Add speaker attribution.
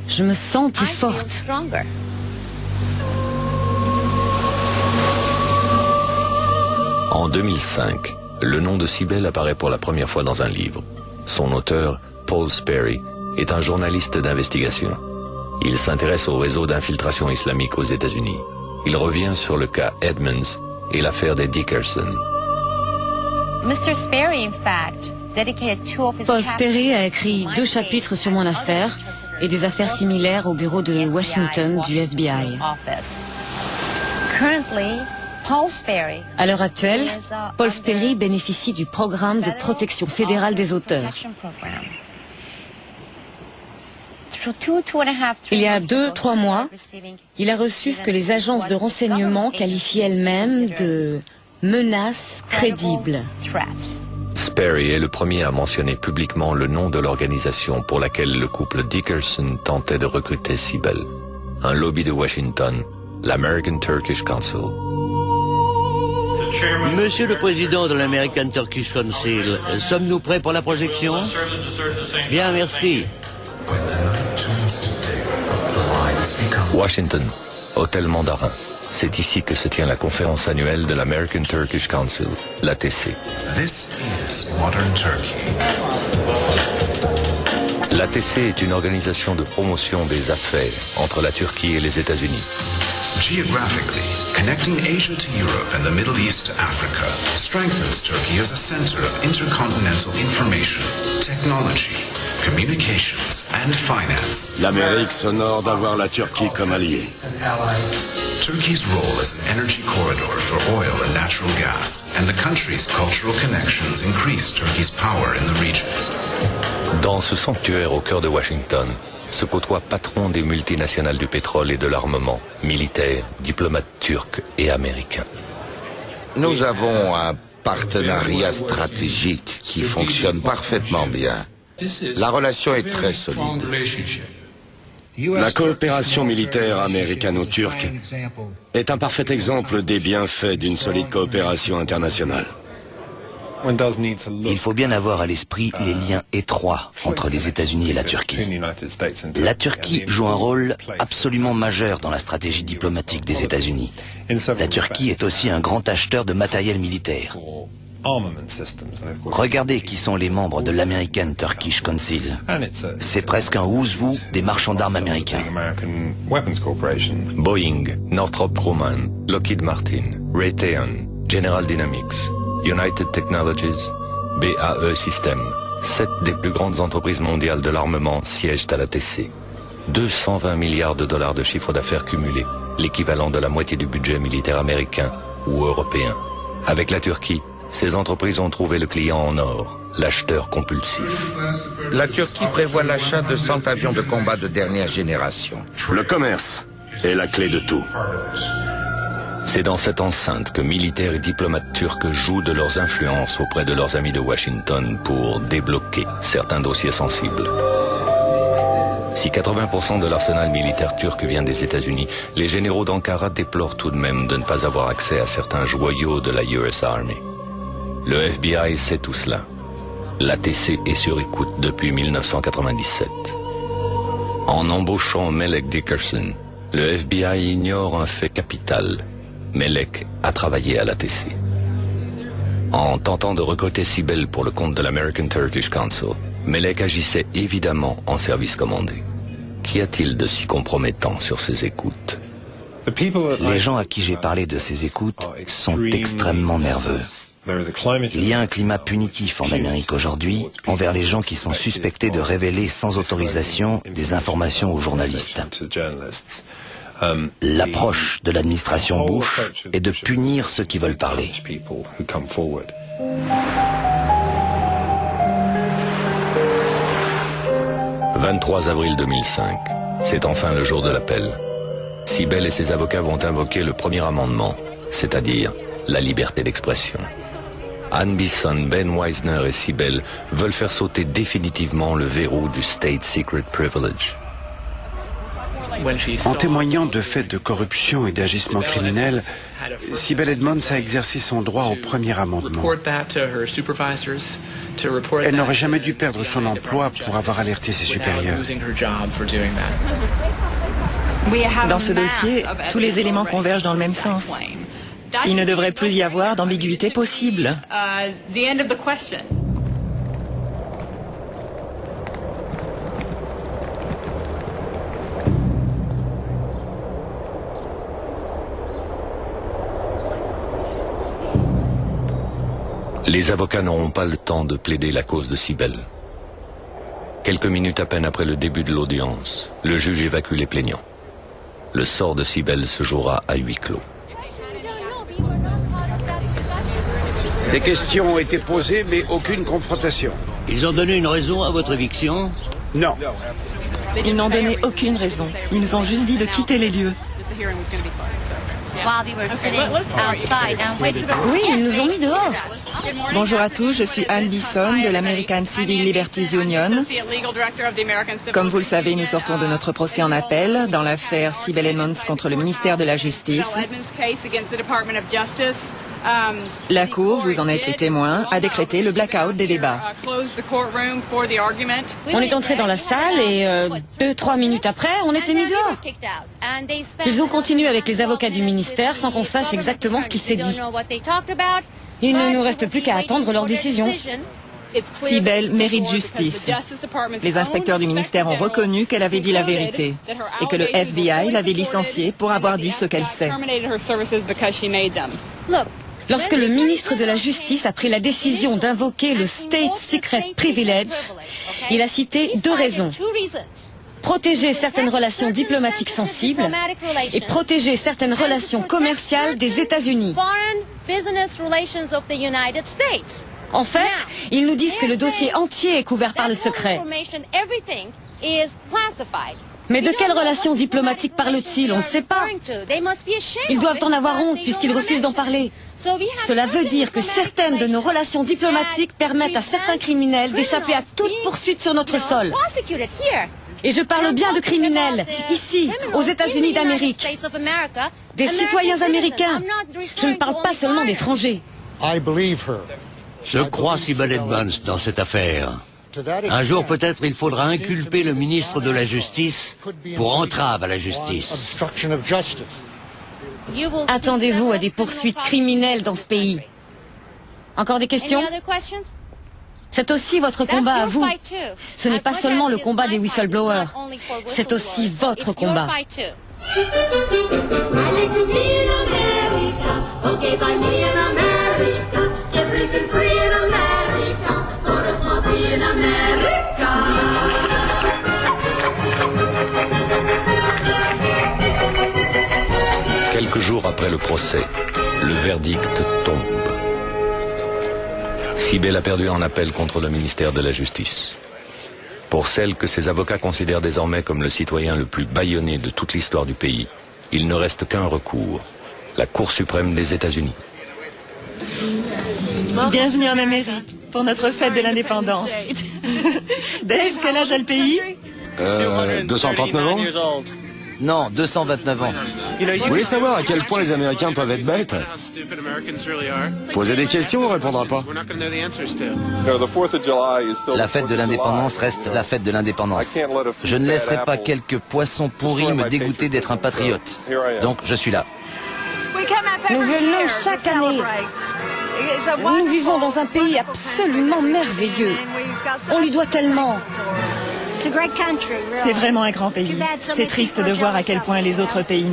Speaker 1: Je me sens plus forte.
Speaker 2: En 2005, le nom de Cybèle apparaît pour la première fois dans un livre. Son auteur, Paul Sperry, est un journaliste d'investigation. Il s'intéresse au réseau d'infiltration islamique aux États-Unis. Il revient sur le cas Edmonds et l'affaire des Dickerson.
Speaker 1: Paul Sperry a écrit 2 chapitres sur mon affaire et des affaires similaires au bureau de Washington du FBI. À l'heure actuelle, Paul Sperry bénéficie du programme de protection fédérale des auteurs. Il y a 2-3 mois, il a reçu ce que les agences de renseignement qualifient elles-mêmes de menaces crédibles.
Speaker 2: Sperry est le premier à mentionner publiquement le nom de l'organisation pour laquelle le couple Dickerson tentait de recruter Cybèle. Un lobby de Washington, l'American Turkish Council.
Speaker 3: Monsieur le Président de l'American Turkish Council, sommes-nous prêts pour la projection? Bien, merci.
Speaker 2: Washington, Hôtel Mandarin. C'est ici que se tient la conférence annuelle de l'American Turkish Council, l'ATC. L'ATC est une organisation de promotion des affaires entre la Turquie et les États-Unis.
Speaker 4: Geographically, connecting Asia to Europe and the Middle East to Africa strengthens Turkey as a center of intercontinental information, technology, communications and finance.
Speaker 5: L'Amérique s'honore d'avoir la Turquie comme alliée.
Speaker 4: Turkey's role as an energy corridor for oil and natural gas, and the country's cultural connections increase Turkey's power in the region.
Speaker 2: Dans ce sanctuaire au cœur de Washington, se côtoient patrons des multinationales du pétrole et de l'armement, militaires, diplomates turcs et américains.
Speaker 6: Nous avons un partenariat stratégique qui fonctionne parfaitement bien. La relation est très solide.
Speaker 5: La coopération militaire américano-turque est un parfait exemple des bienfaits d'une solide coopération internationale.
Speaker 7: Il faut bien avoir à l'esprit les liens étroits entre les États-Unis et la Turquie. La Turquie joue un rôle absolument majeur dans la stratégie diplomatique des États-Unis. La Turquie est aussi un grand acheteur de matériel militaire. Regardez qui sont les membres de l'American Turkish Council. C'est presque un who's who des marchands d'armes américains.
Speaker 2: Boeing, Northrop Grumman, Lockheed Martin, Raytheon, General Dynamics, United Technologies, BAE Systems, 7 des plus grandes entreprises mondiales de l'armement siègent à l'ATC. 220 milliards de dollars de chiffre d'affaires cumulé, l'équivalent de la moitié du budget militaire américain ou européen. Avec la Turquie, ces entreprises ont trouvé le client en or, l'acheteur compulsif.
Speaker 6: La Turquie prévoit l'achat de 100 avions de combat de dernière génération.
Speaker 5: Le commerce est la clé de tout.
Speaker 2: C'est dans cette enceinte que militaires et diplomates turcs jouent de leurs influences auprès de leurs amis de Washington pour débloquer certains dossiers sensibles. Si 80% de l'arsenal militaire turc vient des États-Unis, les généraux d'Ankara déplorent tout de même de ne pas avoir accès à certains joyaux de la US Army. Le FBI sait tout cela. L'ATC est sur écoute depuis 1997. En embauchant Melek Dickerson, le FBI ignore un fait capital. Melek a travaillé à l'ATC. En tentant de recruter Cybèle pour le compte de l'American Turkish Council, Melek agissait évidemment en service commandé. Qu'y a-t-il de si compromettant sur ces écoutes?
Speaker 7: Les gens à qui j'ai parlé de ces écoutes sont extrêmement nerveux. Il y a un climat punitif en Amérique aujourd'hui envers les gens qui sont suspectés de révéler sans autorisation des informations aux journalistes. L'approche de l'administration Bush est de punir ceux qui veulent parler.
Speaker 2: « 23 avril 2005, c'est enfin le jour de l'appel. Cybèle et ses avocats vont invoquer le premier amendement, c'est-à-dire la liberté d'expression. Ann Bisson, Ben Weisner et Cybèle veulent faire sauter définitivement le verrou du State Secret Privilege.
Speaker 8: En témoignant de faits de corruption et d'agissements criminels, Sibel Edmonds a exercé son droit au premier amendement. Elle n'aurait jamais dû perdre son emploi pour avoir alerté ses supérieurs.
Speaker 9: Dans ce dossier, tous les éléments convergent dans le même sens. Il ne devrait plus y avoir d'ambiguïté possible.
Speaker 2: Les avocats n'auront pas le temps de plaider la cause de Sibel. Quelques minutes à peine après le début de l'audience, le juge évacue les plaignants. Le sort de Sibel se jouera à huis clos.
Speaker 8: Des questions ont été posées, mais aucune confrontation.
Speaker 3: Ils ont donné une raison à votre éviction?
Speaker 8: Non.
Speaker 9: Ils n'ont donné aucune raison. Ils nous ont juste dit de quitter les lieux.
Speaker 1: Oui, ils nous ont mis dehors.
Speaker 9: Bonjour à tous, je suis Anne Bisson de l'American Civil Liberties Union. Comme vous le savez, nous sortons de notre procès en appel dans l'affaire Sibel Edmonds contre le ministère de la Justice. La Cour, vous en êtes les témoins, a décrété le blackout des débats.
Speaker 1: On est entré dans la salle et 2-3 minutes après, on était mis dehors. Ils ont continué avec les avocats du ministère sans qu'on sache exactement ce qui s'est dit. Il ne nous reste plus qu'à attendre leur décision.
Speaker 9: Sibel mérite justice. Les inspecteurs du ministère ont reconnu qu'elle avait dit la vérité et que le FBI l'avait licenciée pour avoir dit ce qu'elle sait.
Speaker 1: Lorsque le ministre de la Justice a pris la décision d'invoquer le State Secret Privilege, il a cité 2 raisons. Protéger certaines relations diplomatiques sensibles et protéger certaines relations commerciales des États-Unis. En fait, ils nous disent que le dossier entier est couvert par le secret. Mais de quelles relations diplomatiques parle-t-il? On ne sait pas. Ils doivent en avoir honte puisqu'ils refusent d'en parler. Cela veut dire que certaines de nos relations diplomatiques permettent à certains criminels d'échapper à toute poursuite sur notre sol. Et je parle bien de criminels, ici, aux États-Unis d'Amérique. Des citoyens américains. Je ne parle pas seulement d'étrangers.
Speaker 3: Je crois Sibel Edmonds dans cette affaire. Un jour, peut-être, il faudra inculper le ministre de la Justice pour entrave à la justice.
Speaker 1: Attendez-vous à des poursuites criminelles dans ce pays? Encore des questions? C'est aussi votre combat à vous. Ce n'est pas seulement le combat des whistleblowers. C'est aussi votre combat.
Speaker 2: Quelques jours après le procès, le verdict tombe. Sibel a perdu en appel contre le ministère de la Justice. Pour celle que ses avocats considèrent désormais comme le citoyen le plus bâillonné de toute l'histoire du pays, il ne reste qu'un recours, la Cour suprême des États-Unis.
Speaker 9: Bienvenue en Amérique pour notre fête de l'indépendance. Dave, quel âge a le pays?
Speaker 5: 239 ans?
Speaker 7: Non, 229 ans.
Speaker 5: Vous voulez savoir à quel point les Américains peuvent être bêtes? Posez des questions, on ne répondra pas.
Speaker 7: La fête de l'indépendance reste la fête de l'indépendance. Je ne laisserai pas quelques poissons pourris me dégoûter d'être un patriote. Donc je suis là.
Speaker 1: Nous venons chaque année. Nous vivons dans un pays absolument merveilleux. On lui doit tellement.
Speaker 9: C'est vraiment un grand pays. C'est triste de voir à quel point les autres pays nous